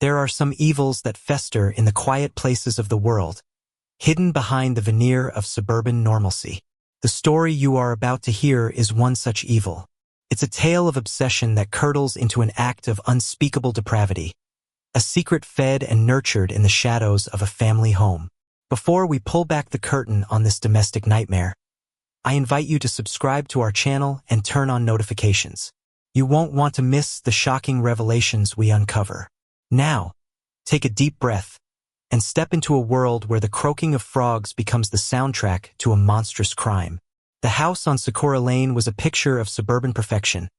There are some evils that fester in the quiet places of the world, hidden behind the veneer of suburban normalcy. The story you are about to hear is one such evil. It's a tale of obsession that curdles into an act of unspeakable depravity, a secret fed and nurtured in the shadows of a family home. Before we pull back the curtain on this domestic nightmare, I invite you to subscribe to our channel and turn on notifications. You won't want to miss the shocking revelations we uncover. Now, take a deep breath and step into a world where the croaking of frogs becomes the soundtrack to a monstrous crime. The house on Sakura Lane was a picture of suburban perfection,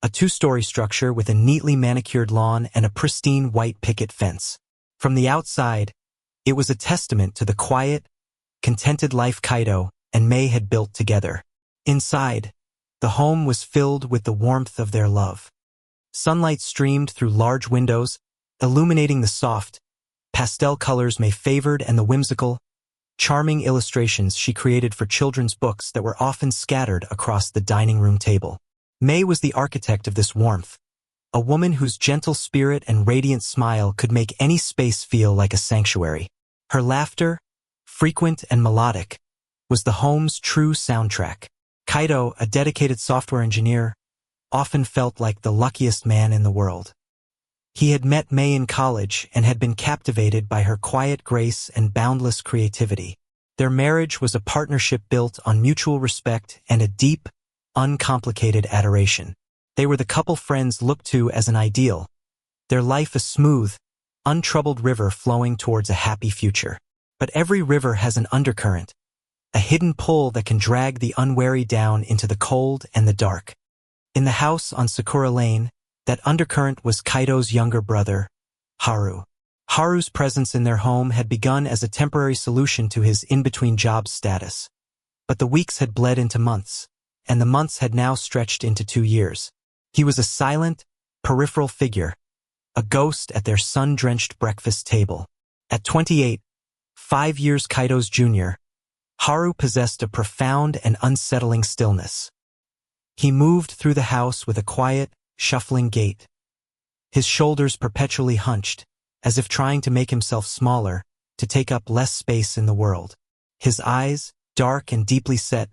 a two-story structure with a neatly manicured lawn and a pristine white picket fence. From the outside, it was a testament to the quiet, contented life Kaito and Mei had built together. Inside, the home was filled with the warmth of their love. Sunlight streamed through large windows, illuminating the soft, pastel colors Mei favored and the whimsical, charming illustrations she created for children's books that were often scattered across the dining room table. Mei was the architect of this warmth, a woman whose gentle spirit and radiant smile could make any space feel like a sanctuary. Her laughter, frequent and melodic, was the home's true soundtrack. Kaito, a dedicated software engineer, often felt like the luckiest man in the world. He had met Mei in college and had been captivated by her quiet grace and boundless creativity. Their marriage was a partnership built on mutual respect and a deep, uncomplicated adoration. They were the couple friends looked to as an ideal, their life a smooth, untroubled river flowing towards a happy future. But every river has an undercurrent, a hidden pull that can drag the unwary down into the cold and the dark. In the house on Sakura Lane, that undercurrent was Kaito's younger brother, Haru. Haru's presence in their home had begun as a temporary solution to his in-between jobs status. But the weeks had bled into months, and the months had now stretched into 2 years. He was a silent, peripheral figure, a ghost at their sun-drenched breakfast table. At 28, 5 years Kaito's junior, Haru possessed a profound and unsettling stillness. He moved through the house with a quiet, shuffling gait, his shoulders perpetually hunched, as if trying to make himself smaller, to take up less space in the world. His eyes, dark and deeply set,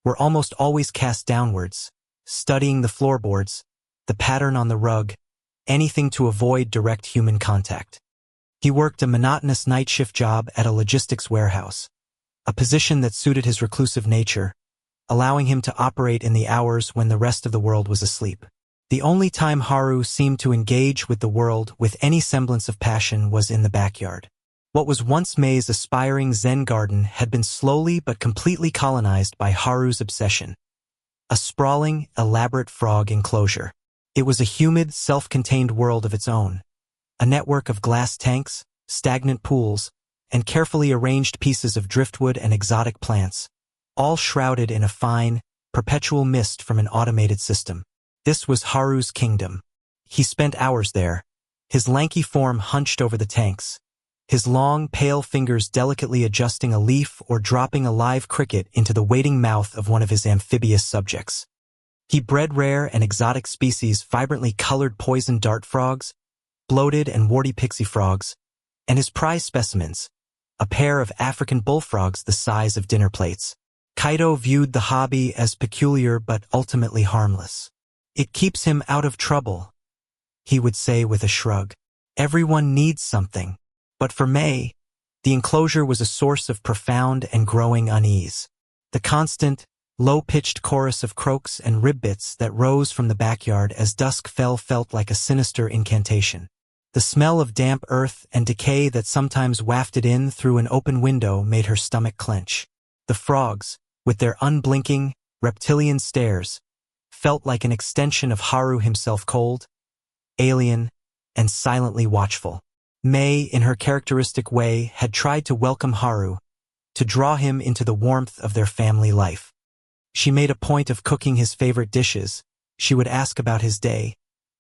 were almost always cast downwards, studying the floorboards, the pattern on the rug, anything to avoid direct human contact. He worked a monotonous night shift job at a logistics warehouse, a position that suited his reclusive nature, allowing him to operate in the hours when the rest of the world was asleep. The only time Haru seemed to engage with the world with any semblance of passion was in the backyard. What was once Mei's aspiring Zen garden had been slowly but completely colonized by Haru's obsession. A sprawling, elaborate frog enclosure. It was a humid, self-contained world of its own. A network of glass tanks, stagnant pools, and carefully arranged pieces of driftwood and exotic plants, all shrouded in a fine, perpetual mist from an automated system. This was Haru's kingdom. He spent hours there, his lanky form hunched over the tanks, his long, pale fingers delicately adjusting a leaf or dropping a live cricket into the waiting mouth of one of his amphibious subjects. He bred rare and exotic species, vibrantly colored poison dart frogs, bloated and warty pixie frogs, and his prize specimens, a pair of African bullfrogs the size of dinner plates. Kaito viewed the hobby as peculiar but ultimately harmless. "It keeps him out of trouble," he would say with a shrug. "Everyone needs something." But for Mei, the enclosure was a source of profound and growing unease. The constant, low-pitched chorus of croaks and ribbits that rose from the backyard as dusk fell felt like a sinister incantation. The smell of damp earth and decay that sometimes wafted in through an open window made her stomach clench. The frogs, with their unblinking, reptilian stares, felt like an extension of Haru himself, cold, alien, and silently watchful. Mei, in her characteristic way, had tried to welcome Haru, to draw him into the warmth of their family life. She made a point of cooking his favorite dishes. She would ask about his day.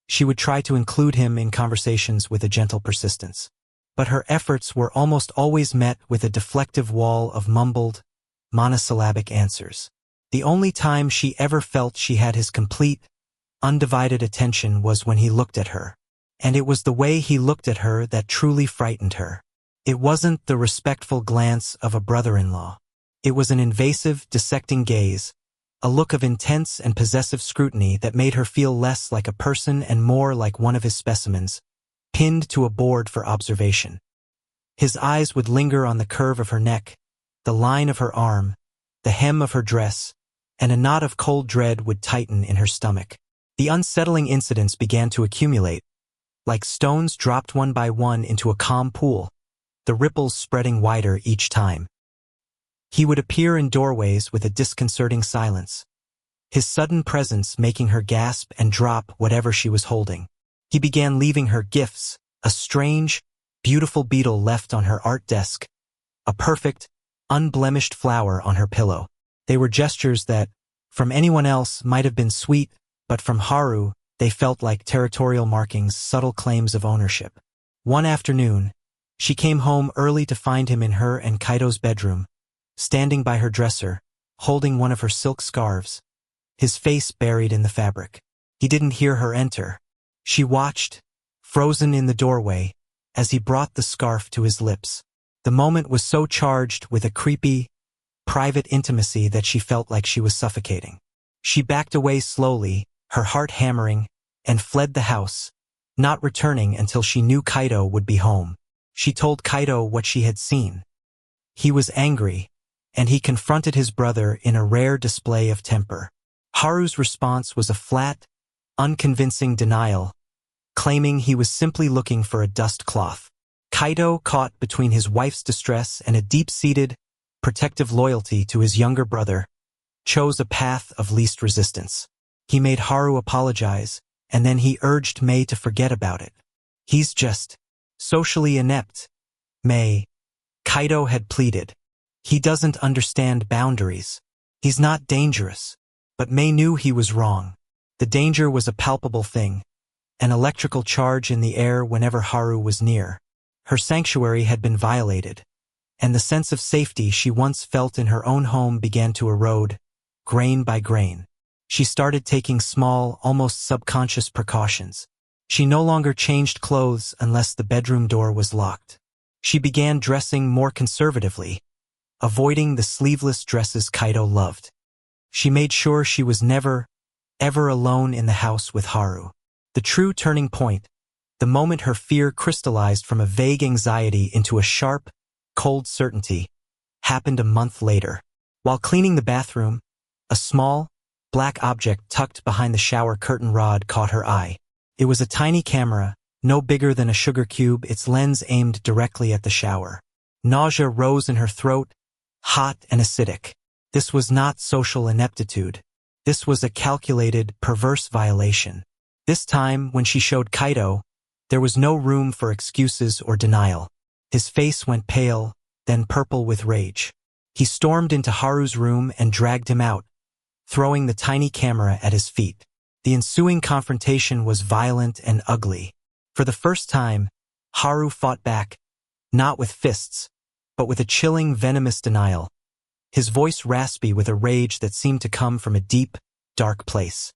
She would try to include him in conversations with a gentle persistence. But her efforts were almost always met with a deflective wall of mumbled, monosyllabic answers. The only time she ever felt she had his complete, undivided attention was when he looked at her. and it was the way he looked at her that truly frightened her. It wasn't the respectful glance of a brother-in-law. It was an invasive, dissecting gaze, a look of intense and possessive scrutiny that made her feel less like a person and more like one of his specimens, pinned to a board for observation. His eyes would linger on the curve of her neck, the line of her arm, the hem of her dress, and a knot of cold dread would tighten in her stomach. The unsettling incidents began to accumulate, like stones dropped one by one into a calm pool, the ripples spreading wider each time. He would appear in doorways with a disconcerting silence, his sudden presence making her gasp and drop whatever she was holding. He began leaving her gifts, a strange, beautiful beetle left on her art desk, a perfect, unblemished flower on her pillow. They were gestures that, from anyone else, might have been sweet, but from Haru, they felt like territorial markings, subtle claims of ownership. One afternoon, she came home early to find him in her and Kaito's bedroom, standing by her dresser, holding one of her silk scarves, his face buried in the fabric. He didn't hear her enter. She watched, frozen in the doorway, as he brought the scarf to his lips. The moment was so charged with a creepy, private intimacy that she felt like she was suffocating. She backed away slowly, her heart hammering, and fled the house, not returning until she knew Kaito would be home. She told Kaito what she had seen. He was angry, and he confronted his brother in a rare display of temper. Haru's response was a flat, unconvincing denial, claiming he was simply looking for a dust cloth. Kaito, caught between his wife's distress and a deep-seated, protective loyalty to his younger brother, chose a path of least resistance. He made Haru apologize, and then he urged Mei to forget about it. He's just socially inept, Mei, Kaito had pleaded. He doesn't understand boundaries. He's not dangerous. But Mei knew he was wrong. The danger was a palpable thing, an electrical charge in the air whenever Haru was near. Her sanctuary had been violated, and the sense of safety she once felt in her own home began to erode, grain by grain. She started taking small, almost subconscious precautions. She no longer changed clothes unless the bedroom door was locked. She began dressing more conservatively, avoiding the sleeveless dresses Kaito loved. She made sure she was never, ever alone in the house with Haru. The true turning point, the moment her fear crystallized from a vague anxiety into a sharp, cold certainty, happened a month later. While cleaning the bathroom, a small, black object tucked behind the shower curtain rod caught her eye. It was a tiny camera, no bigger than a sugar cube, its lens aimed directly at the shower. Nausea rose in her throat, hot and acidic. This was not social ineptitude. This was a calculated, perverse violation. This time, when she showed Kaito, there was no room for excuses or denial. His face went pale, then purple with rage. He stormed into Haru's room and dragged him out, throwing the tiny camera at his feet. The ensuing confrontation was violent and ugly. For the first time, Haru fought back, not with fists, but with a chilling, venomous denial, his voice raspy with a rage that seemed to come from a deep, dark place.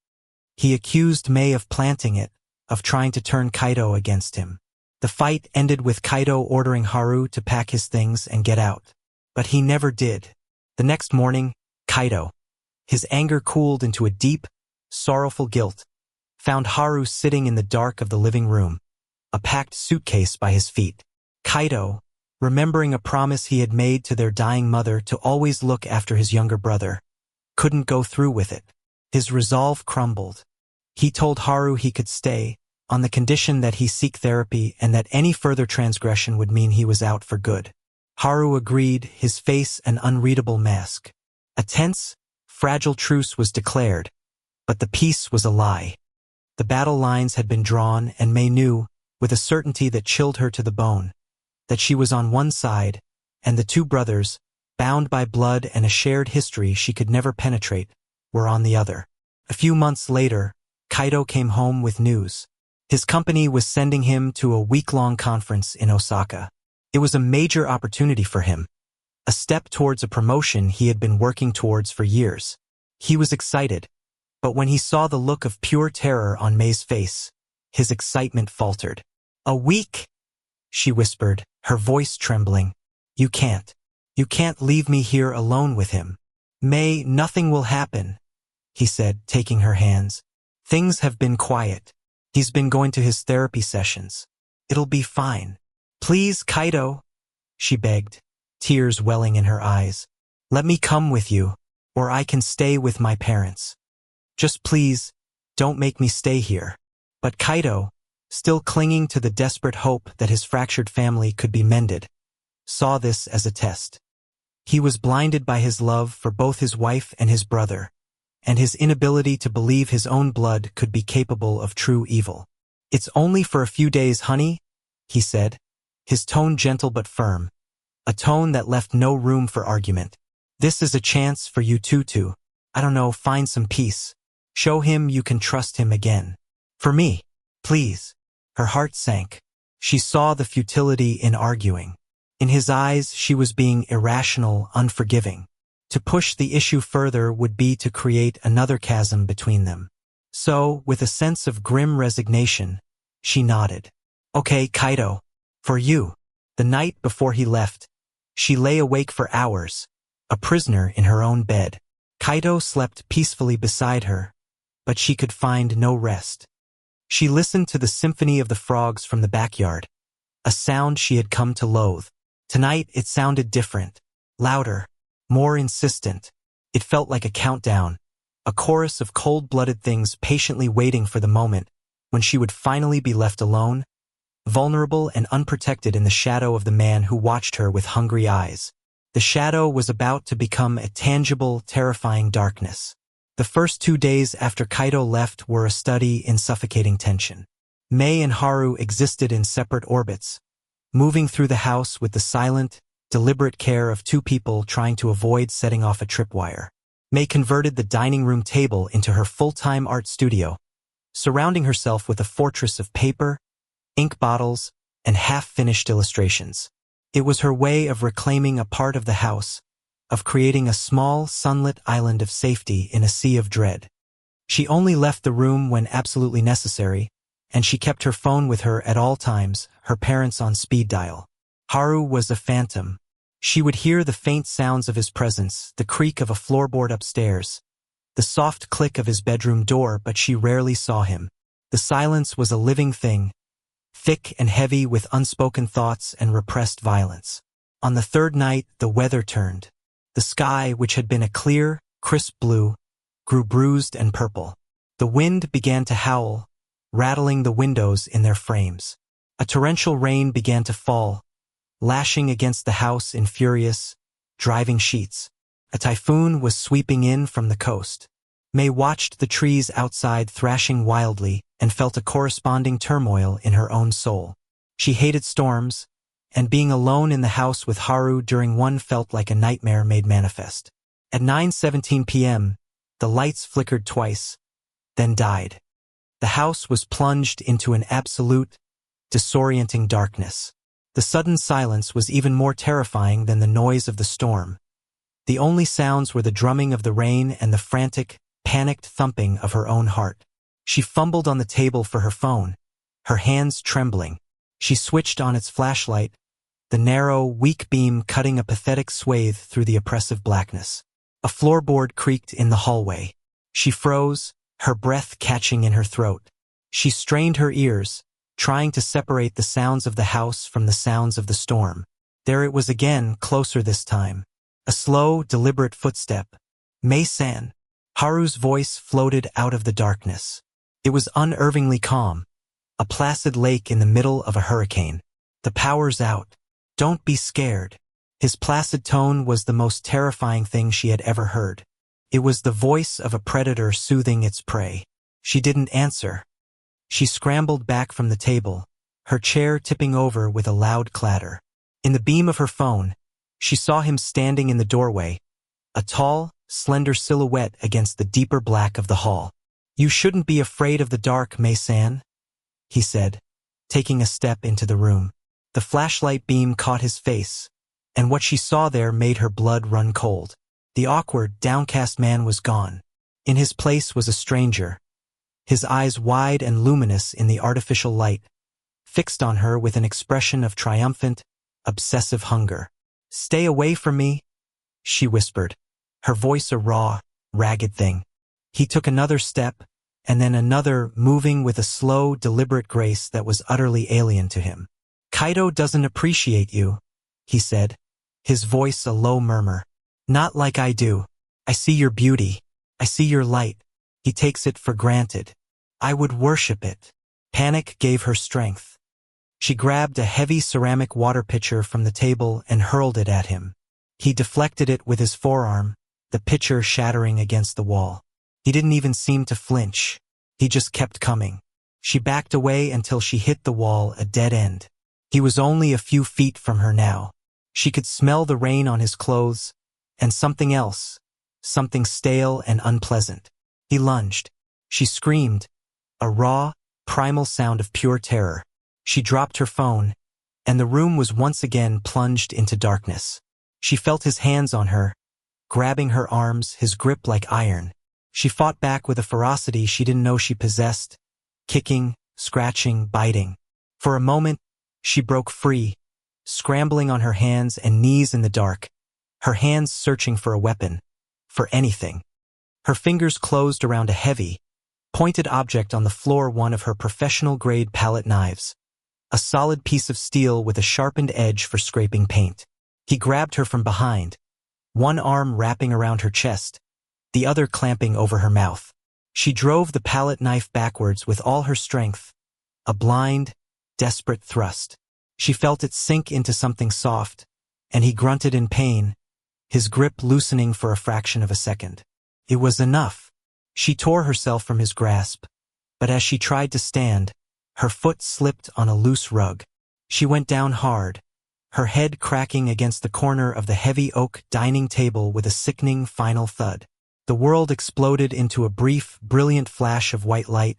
He accused Mei of planting it, of trying to turn Kaito against him. The fight ended with Kaito ordering Haru to pack his things and get out. But he never did. The next morning, Kaito, his anger cooled into a deep, sorrowful guilt, found Haru sitting in the dark of the living room, a packed suitcase by his feet. Kaito, remembering a promise he had made to their dying mother to always look after his younger brother, couldn't go through with it. His resolve crumbled. He told Haru he could stay, on the condition that he seek therapy and that any further transgression would mean he was out for good. Haru agreed, his face an unreadable mask. A tense, fragile truce was declared, but the peace was a lie. The battle lines had been drawn, and Mei knew, with a certainty that chilled her to the bone, that she was on one side, and the two brothers, bound by blood and a shared history she could never penetrate, were on the other. A few months later, Kaito came home with news. His company was sending him to a week-long conference in Osaka. It was a major opportunity for him, a step towards a promotion he had been working towards for years. He was excited, but when he saw the look of pure terror on Mei's face, His excitement faltered. "A week?" she whispered, her voice trembling. You can't leave me here alone with him." "May, nothing will happen," he said, taking her hands. "Things have been quiet. He's been going to his therapy sessions. It'll be fine." "Please, Kaito," she begged, tears welling in her eyes. "Let me come with you, or I can stay with my parents. Just please, don't make me stay here." But Kaito, still clinging to the desperate hope that his fractured family could be mended, saw this as a test. He was blinded by his love for both his wife and his brother, and his inability to believe his own blood could be capable of true evil. "It's only for a few days, honey," he said, his tone gentle but firm, a tone that left no room for argument. "This is a chance for you two to, find some peace. Show him you can trust him again. For me, please." Her heart sank. She saw the futility in arguing. In his eyes, she was being irrational, unforgiving. To push the issue further would be to create another chasm between them. So, with a sense of grim resignation, she nodded. "Okay, Kaito. For you." The night before he left, she lay awake for hours, a prisoner in her own bed. Kaito slept peacefully beside her, but she could find no rest. She listened to the symphony of the frogs from the backyard, a sound she had come to loathe. Tonight it sounded different, louder, more insistent. It felt like a countdown, a chorus of cold-blooded things patiently waiting for the moment when she would finally be left alone, vulnerable and unprotected in the shadow of the man who watched her with hungry eyes. The shadow was about to become a tangible, terrifying darkness. The first 2 days after Kaito left were a study in suffocating tension. Mei and Haru existed in separate orbits, moving through the house with the silent, deliberate care of two people trying to avoid setting off a tripwire. Mei converted the dining room table into her full-time art studio, surrounding herself with a fortress of paper, ink bottles, and half-finished illustrations. It was her way of reclaiming a part of the house, of creating a small, sunlit island of safety in a sea of dread. She only left the room when absolutely necessary, and she kept her phone with her at all times, her parents on speed dial. Haru was a phantom. She would hear the faint sounds of his presence, the creak of a floorboard upstairs, the soft click of his bedroom door, but she rarely saw him. The silence was a living thing, thick and heavy with unspoken thoughts and repressed violence. On the third night, the weather turned. The sky, which had been a clear, crisp blue, grew bruised and purple. The wind began to howl, rattling the windows in their frames. A torrential rain began to fall, lashing against the house in furious, driving sheets. A typhoon was sweeping in from the coast. Mei watched the trees outside thrashing wildly and felt a corresponding turmoil in her own soul. She hated storms, and being alone in the house with Haru during one felt like a nightmare made manifest. At 9:17 p.m., the lights flickered twice, then died. The house was plunged into an absolute, disorienting darkness. The sudden silence was even more terrifying than the noise of the storm. The only sounds were the drumming of the rain and the frantic, panicked thumping of her own heart. She fumbled on the table for her phone, her hands trembling. She switched on its flashlight, the narrow, weak beam cutting a pathetic swathe through the oppressive blackness. A floorboard creaked in the hallway. She froze, her breath catching in her throat. She strained her ears, trying to separate the sounds of the house from the sounds of the storm. There it was again, closer this time. A slow, deliberate footstep. "Mei-san." Haru's voice floated out of the darkness. It was unnervingly calm, a placid lake in the middle of a hurricane. "The power's out. Don't be scared." His placid tone was the most terrifying thing she had ever heard. It was the voice of a predator soothing its prey. She didn't answer. She scrambled back from the table, her chair tipping over with a loud clatter. In the beam of her phone, she saw him standing in the doorway, a tall, slender silhouette against the deeper black of the hall. "You shouldn't be afraid of the dark, Mei-san," he said, taking a step into the room. The flashlight beam caught his face, and what she saw there made her blood run cold. The awkward, downcast man was gone. In his place was a stranger, his eyes wide and luminous in the artificial light, fixed on her with an expression of triumphant, obsessive hunger. "Stay away from me," she whispered, her voice a raw, ragged thing. He took another step, and then another, moving with a slow, deliberate grace that was utterly alien to him. "Kaido doesn't appreciate you," he said, his voice a low murmur. "Not like I do. I see your beauty. I see your light. He takes it for granted. I would worship it." Panic gave her strength. She grabbed a heavy ceramic water pitcher from the table and hurled it at him. He deflected it with his forearm, the pitcher shattering against the wall. He didn't even seem to flinch. He just kept coming. She backed away until she hit the wall, a dead end. He was only a few feet from her now. She could smell the rain on his clothes, and something else, something stale and unpleasant. He lunged. She screamed, a raw, primal sound of pure terror. She dropped her phone, and the room was once again plunged into darkness. She felt his hands on her, grabbing her arms, his grip like iron. She fought back with a ferocity she didn't know she possessed, kicking, scratching, biting. For a moment, she broke free, scrambling on her hands and knees in the dark, her hands searching for a weapon, for anything. Her fingers closed around a heavy, pointed object on the floor, one of her professional-grade palette knives, a solid piece of steel with a sharpened edge for scraping paint. He grabbed her from behind, one arm wrapping around her chest, the other clamping over her mouth. She drove the palette knife backwards with all her strength, a blind, desperate thrust. She felt it sink into something soft, and he grunted in pain, his grip loosening for a fraction of a second. It was enough. She tore herself from his grasp, but as she tried to stand, her foot slipped on a loose rug. She went down hard, her head cracking against the corner of the heavy oak dining table with a sickening final thud. The world exploded into a brief, brilliant flash of white light,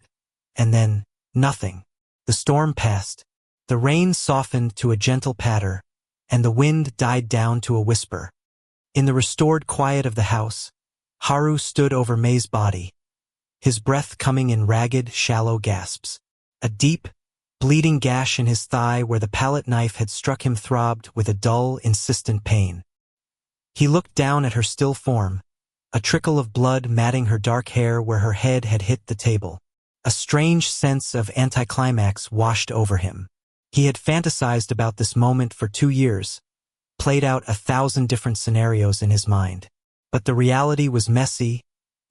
and then nothing. The storm passed. The rain softened to a gentle patter, and the wind died down to a whisper. In the restored quiet of the house, Haru stood over Mei's body, his breath coming in ragged, shallow gasps. A deep, bleeding gash in his thigh where the palette knife had struck him throbbed with a dull, insistent pain. He looked down at her still form, a trickle of blood matting her dark hair where her head had hit the table. A strange sense of anticlimax washed over him. He had fantasized about this moment for 2 years, played out 1,000 different scenarios in his mind. But the reality was messy,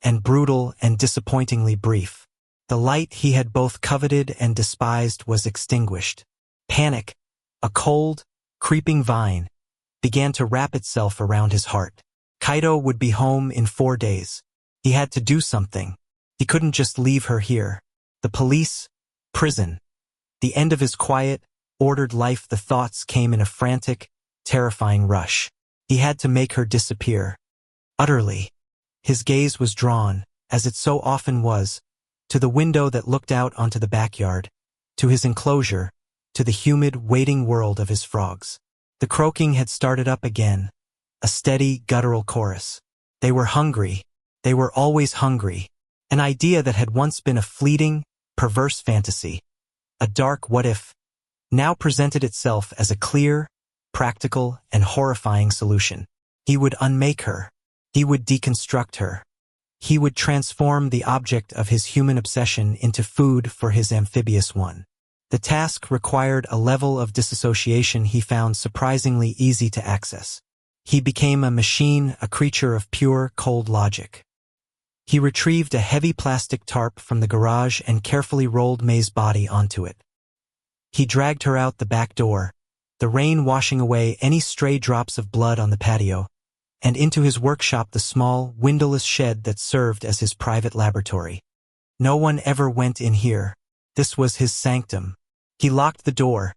and brutal, and disappointingly brief. The light he had both coveted and despised was extinguished. Panic, a cold, creeping vine, began to wrap itself around his heart. Kaido would be home in 4 days. He had to do something. He couldn't just leave her here. The police, prison, the end of his quiet, ordered life. The thoughts came in a frantic, terrifying rush. He had to make her disappear. Utterly. His gaze was drawn, as it so often was, to the window that looked out onto the backyard, to his enclosure, to the humid, waiting world of his frogs. The croaking had started up again, a steady, guttural chorus. They were hungry. They were always hungry. An idea that had once been a fleeting, perverse fantasy, a dark what-if, now presented itself as a clear, practical, and horrifying solution. He would unmake her. He would deconstruct her. He would transform the object of his human obsession into food for his amphibious one. The task required a level of disassociation he found surprisingly easy to access. He became a machine, a creature of pure, cold logic. He retrieved a heavy plastic tarp from the garage and carefully rolled Mei's body onto it. He dragged her out the back door, the rain washing away any stray drops of blood on the patio, and into his workshop, the small, windowless shed that served as his private laboratory. No one ever went in here. This was his sanctum. He locked the door,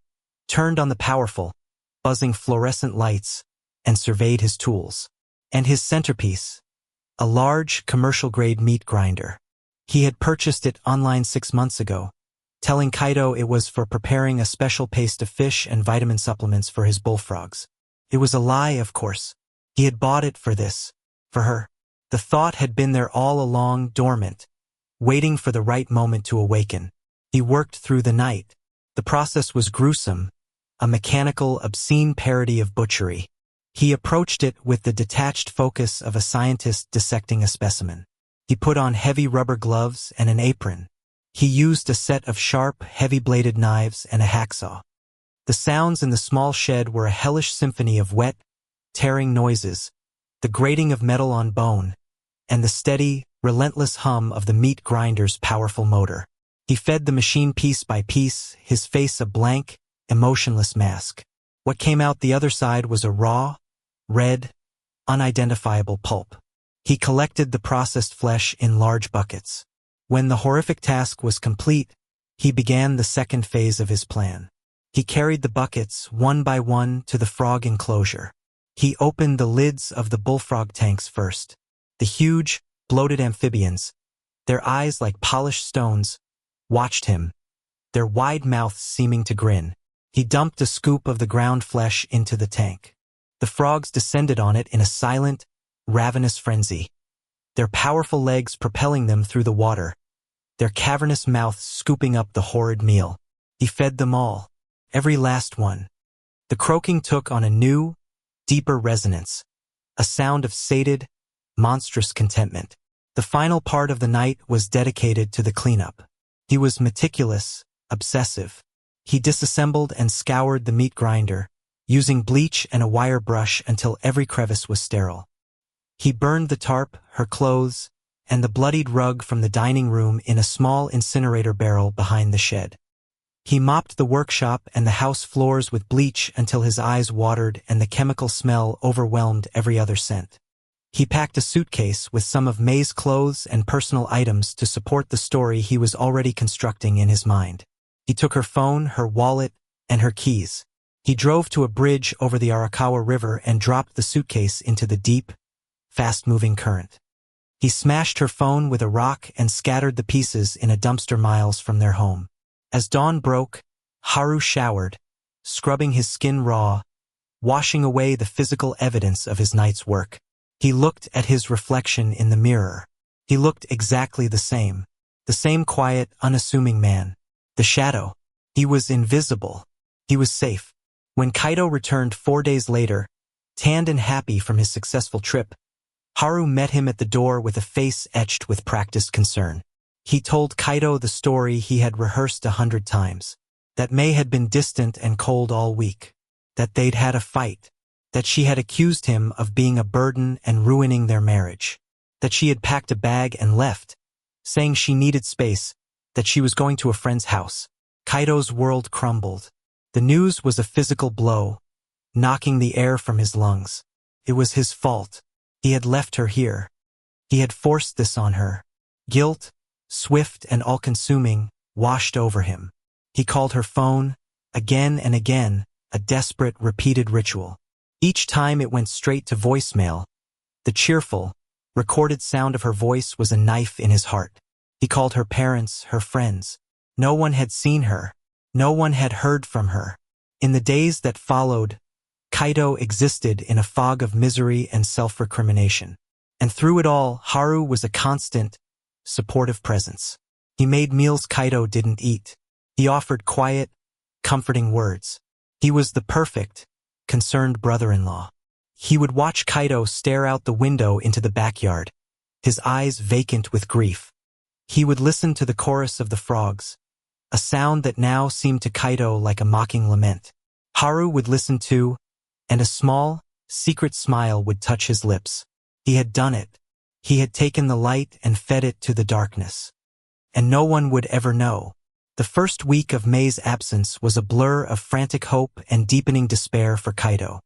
turned on the powerful, buzzing fluorescent lights, and surveyed his tools. And his centerpiece, a large, commercial-grade meat grinder. He had purchased it online 6 months ago, telling Kaido it was for preparing a special paste of fish and vitamin supplements for his bullfrogs. It was a lie, of course. He had bought it for this, for her. The thought had been there all along, dormant, waiting for the right moment to awaken. He worked through the night. The process was gruesome, a mechanical, obscene parody of butchery. He approached it with the detached focus of a scientist dissecting a specimen. He put on heavy rubber gloves and an apron. He used a set of sharp, heavy-bladed knives and a hacksaw. The sounds in the small shed were a hellish symphony of wet, tearing noises, the grating of metal on bone, and the steady, relentless hum of the meat grinder's powerful motor. He fed the machine piece by piece, his face a blank, emotionless mask. What came out the other side was a raw, red, unidentifiable pulp. He collected the processed flesh in large buckets. When the horrific task was complete, he began the second phase of his plan. He carried the buckets, one by one, to the frog enclosure. He opened the lids of the bullfrog tanks first. The huge, bloated amphibians, their eyes like polished stones, watched him, their wide mouths seeming to grin. He dumped a scoop of the ground flesh into the tank. The frogs descended on it in a silent, ravenous frenzy, their powerful legs propelling them through the water, their cavernous mouths scooping up the horrid meal. He fed them all, every last one. The croaking took on a new, deeper resonance, a sound of sated, monstrous contentment. The final part of the night was dedicated to the cleanup. He was meticulous, obsessive. He disassembled and scoured the meat grinder, using bleach and a wire brush until every crevice was sterile. He burned the tarp, her clothes, and the bloodied rug from the dining room in a small incinerator barrel behind the shed. He mopped the workshop and the house floors with bleach until his eyes watered and the chemical smell overwhelmed every other scent. He packed a suitcase with some of May's clothes and personal items to support the story he was already constructing in his mind. He took her phone, her wallet, and her keys. He drove to a bridge over the Arakawa River and dropped the suitcase into the deep, fast-moving current. He smashed her phone with a rock and scattered the pieces in a dumpster miles from their home. As dawn broke, Haru showered, scrubbing his skin raw, washing away the physical evidence of his night's work. He looked at his reflection in the mirror. He looked exactly the same quiet, unassuming man. The shadow. He was invisible. He was safe. When Kaito returned 4 days later, tanned and happy from his successful trip, Haru met him at the door with a face etched with practiced concern. He told Kaito the story he had rehearsed 100 times. That May had been distant and cold all week. That they'd had a fight. That she had accused him of being a burden and ruining their marriage. That she had packed a bag and left, saying she needed space, that she was going to a friend's house. Kaito's world crumbled. The news was a physical blow, knocking the air from his lungs. It was his fault. He had left her here. He had forced this on her. Guilt, swift and all-consuming, washed over him. He called her phone, again and again, a desperate, repeated ritual. Each time it went straight to voicemail. The cheerful, recorded sound of her voice was a knife in his heart. He called her parents, her friends. No one had seen her. No one had heard from her. In the days that followed, Kaito existed in a fog of misery and self-recrimination. And through it all, Haru was a constant, supportive presence. He made meals Kaito didn't eat. He offered quiet, comforting words. He was the perfect, concerned brother-in-law. He would watch Kaito stare out the window into the backyard, his eyes vacant with grief. He would listen to the chorus of the frogs, a sound that now seemed to Kaito like a mocking lament. Haru would listen too, and a small, secret smile would touch his lips. He had done it. He had taken the light and fed it to the darkness. And no one would ever know. The first week of May's absence was a blur of frantic hope and deepening despair for Kaito.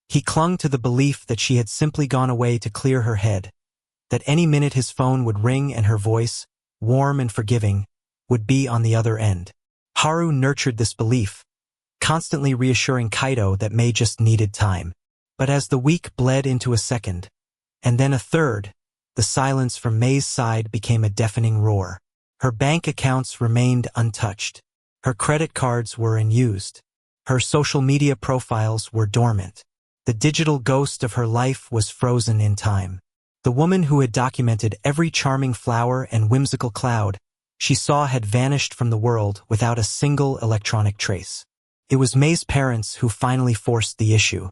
He clung to the belief that she had simply gone away to clear her head, that any minute his phone would ring and her voice, warm and forgiving, would be on the other end. Haru nurtured this belief, constantly reassuring Kaito that May just needed time. But as the week bled into a second, and then a third, the silence from May's side became a deafening roar. Her bank accounts remained untouched. Her credit cards were unused. Her social media profiles were dormant. The digital ghost of her life was frozen in time. The woman who had documented every charming flower and whimsical cloud she saw had vanished from the world without a single electronic trace. It was May's parents who finally forced the issue.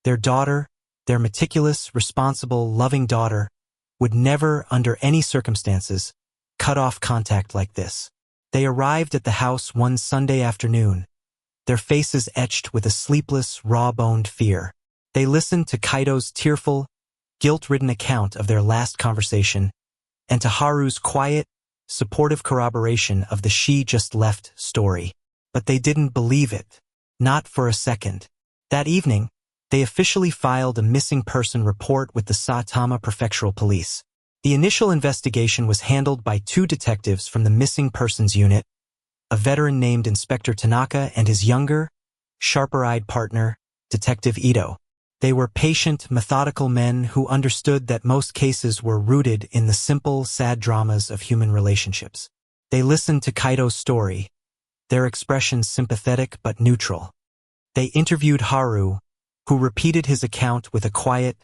Their daughter, their meticulous, responsible, loving daughter, would never, under any circumstances, cut off contact like this. They arrived at the house one Sunday afternoon, their faces etched with a sleepless, raw-boned fear. They listened to Kaito's tearful, guilt-ridden account of their last conversation, and to Haru's quiet, supportive corroboration of the she-just-left story. But they didn't believe it. Not for a second. That evening, they officially filed a missing person report with the Saitama Prefectural Police. The initial investigation was handled by 2 detectives from the Missing Persons Unit, a veteran named Inspector Tanaka and his younger, sharper-eyed partner, Detective Ito. They were patient, methodical men who understood that most cases were rooted in the simple, sad dramas of human relationships. They listened to Kaito's story, their expressions sympathetic but neutral. They interviewed Haru, who repeated his account with a quiet,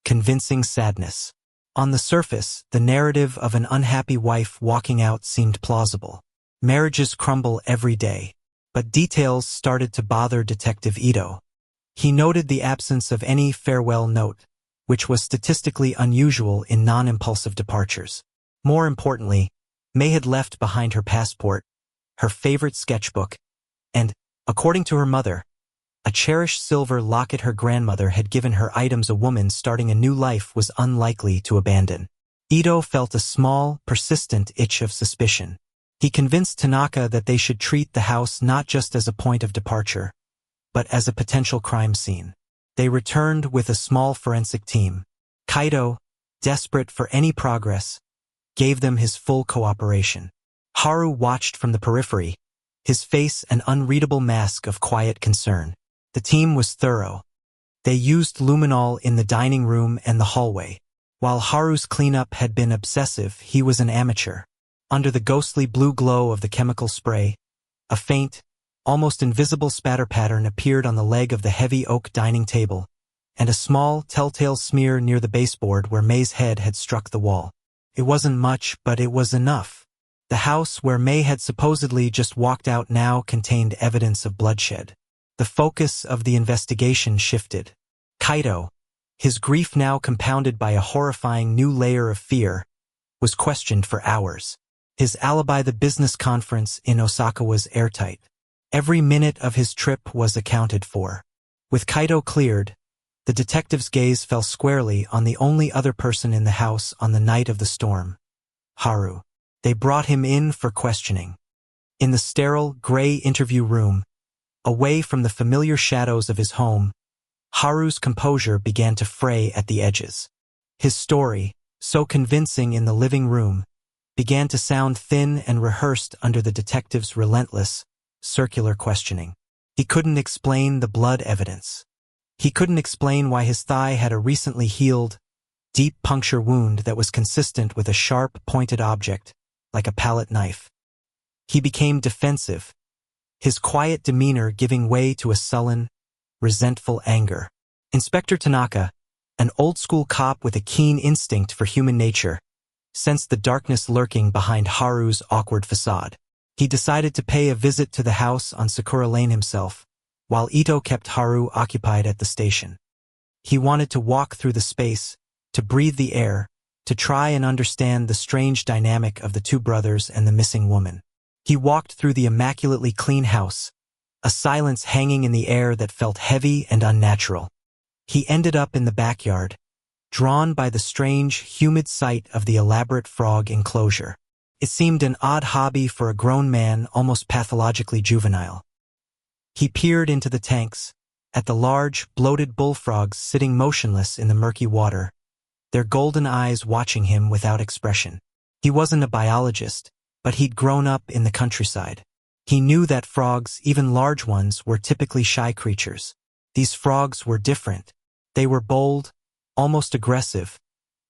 convincing sadness. On the surface, the narrative of an unhappy wife walking out seemed plausible. Marriages crumble every day. But details started to bother Detective Ito. He noted the absence of any farewell note, which was statistically unusual in non-impulsive departures. More importantly, May had left behind her passport, her favorite sketchbook, and, according to her mother, a cherished silver locket her grandmother had given her, items a woman starting a new life was unlikely to abandon. Ito felt a small, persistent itch of suspicion. He convinced Tanaka that they should treat the house not just as a point of departure, but as a potential crime scene. They returned with a small forensic team. Kaito, desperate for any progress, gave them his full cooperation. Haru watched from the periphery, his face an unreadable mask of quiet concern. The team was thorough. They used luminol in the dining room and the hallway. While Haru's cleanup had been obsessive, he was an amateur. Under the ghostly blue glow of the chemical spray, a faint, almost invisible spatter pattern appeared on the leg of the heavy oak dining table, and a small, telltale smear near the baseboard where May's head had struck the wall. It wasn't much, but it was enough. The house where May had supposedly just walked out now contained evidence of bloodshed. The focus of the investigation shifted. Kaito, his grief now compounded by a horrifying new layer of fear, was questioned for hours. His alibi, the business conference in Osaka, was airtight. Every minute of his trip was accounted for. With Kaito cleared, the detective's gaze fell squarely on the only other person in the house on the night of the storm, Haru. They brought him in for questioning. In the sterile, gray interview room, away from the familiar shadows of his home, Haru's composure began to fray at the edges. His story, so convincing in the living room, began to sound thin and rehearsed under the detective's relentless, circular questioning. He couldn't explain the blood evidence. He couldn't explain why his thigh had a recently healed, deep puncture wound that was consistent with a sharp, pointed object, like a palette knife. He became defensive, his quiet demeanor giving way to a sullen, resentful anger. Inspector Tanaka, an old-school cop with a keen instinct for human nature, sensed the darkness lurking behind Haru's awkward facade. He decided to pay a visit to the house on Sakura Lane himself, while Ito kept Haru occupied at the station. He wanted to walk through the space, to breathe the air, to try and understand the strange dynamic of the 2 brothers and the missing woman. He walked through the immaculately clean house, a silence hanging in the air that felt heavy and unnatural. He ended up in the backyard, drawn by the strange, humid sight of the elaborate frog enclosure. It seemed an odd hobby for a grown man, almost pathologically juvenile. He peered into the tanks, at the large, bloated bullfrogs sitting motionless in the murky water, their golden eyes watching him without expression. He wasn't a biologist, but he'd grown up in the countryside. He knew that frogs, even large ones, were typically shy creatures. These frogs were different. They were bold, almost aggressive,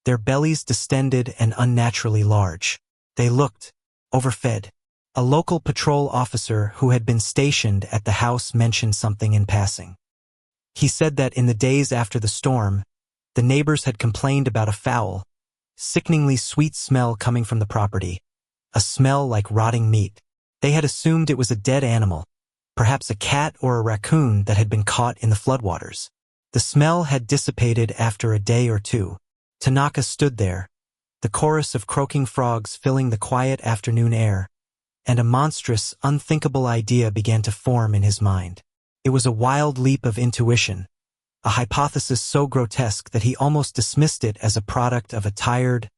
their bellies distended and unnaturally large. They looked overfed. A local patrol officer who had been stationed at the house mentioned something in passing. He said that in the days after the storm, The neighbors had complained about a foul, sickeningly sweet smell coming from the property, a smell like rotting meat. They had assumed it was a dead animal, perhaps a cat or a raccoon that had been caught in the floodwaters. The smell had dissipated after a day or two. Tanaka stood there, the chorus of croaking frogs filling the quiet afternoon air, and a monstrous, unthinkable idea began to form in his mind. It was a wild leap of intuition, a hypothesis so grotesque that he almost dismissed it as a product of a tired,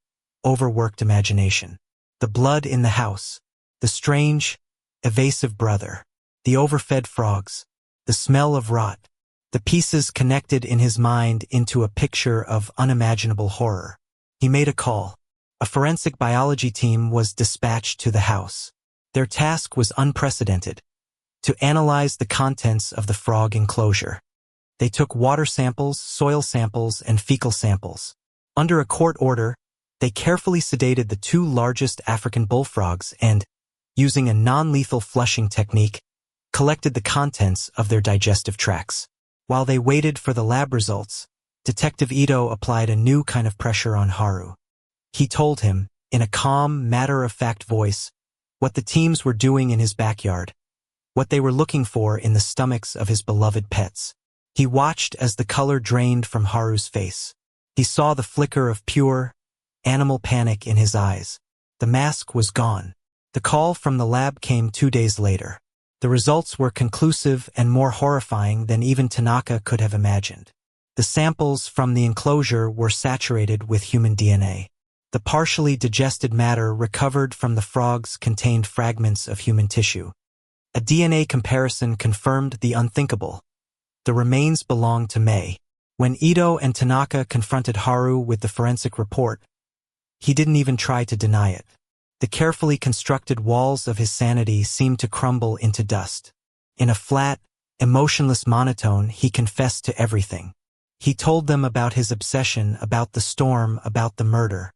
overworked imagination. The blood in the house, the strange, evasive brother, the overfed frogs, the smell of rot, the pieces connected in his mind into a picture of unimaginable horror. He made a call. A forensic biology team was dispatched to the house. Their task was unprecedented: to analyze the contents of the frog enclosure. They took water samples, soil samples, and fecal samples. Under a court order, they carefully sedated the two largest African bullfrogs and, using a non-lethal flushing technique, collected the contents of their digestive tracts. While they waited for the lab results, Detective Ito applied a new kind of pressure on Haru. He told him, in a calm, matter-of-fact voice, what the teams were doing in his backyard, what they were looking for in the stomachs of his beloved pets. He watched as the color drained from Haru's face. He saw the flicker of pure, animal panic in his eyes. The mask was gone. The call from the lab came 2 days later. The results were conclusive and more horrifying than even Tanaka could have imagined. The samples from the enclosure were saturated with human DNA. The partially digested matter recovered from the frogs contained fragments of human tissue. A DNA comparison confirmed the unthinkable. The remains belonged to Mei. When Ito and Tanaka confronted Haru with the forensic report, he didn't even try to deny it. The carefully constructed walls of his sanity seemed to crumble into dust. In a flat, emotionless monotone, he confessed to everything. He told them about his obsession, about the storm, about the murder.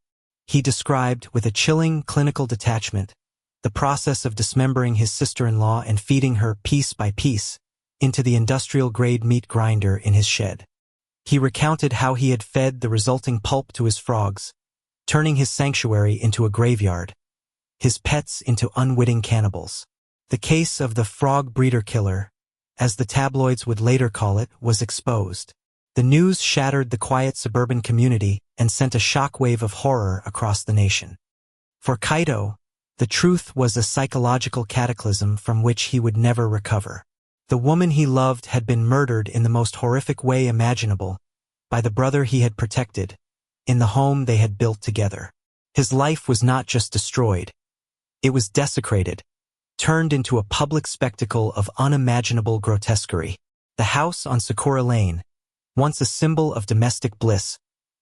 He described, with a chilling clinical detachment, the process of dismembering his sister-in-law and feeding her piece by piece into the industrial-grade meat grinder in his shed. He recounted how he had fed the resulting pulp to his frogs, turning his sanctuary into a graveyard, his pets into unwitting cannibals. The case of the frog breeder killer, as the tabloids would later call it, was exposed. The news shattered the quiet suburban community and sent a shockwave of horror across the nation. For Kaito, the truth was a psychological cataclysm from which he would never recover. The woman he loved had been murdered in the most horrific way imaginable by the brother he had protected, in the home they had built together. His life was not just destroyed. It was desecrated, turned into a public spectacle of unimaginable grotesquerie. The house on Sakura Lane, once a symbol of domestic bliss,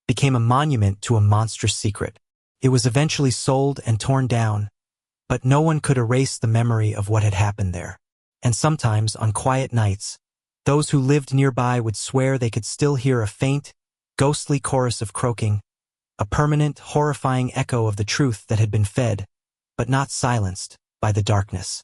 became a monument to a monstrous secret. It was eventually sold and torn down, but no one could erase the memory of what had happened there. And sometimes, on quiet nights, those who lived nearby would swear they could still hear a faint, ghostly chorus of croaking, a permanent, horrifying echo of the truth that had been fed, but not silenced, by the darkness.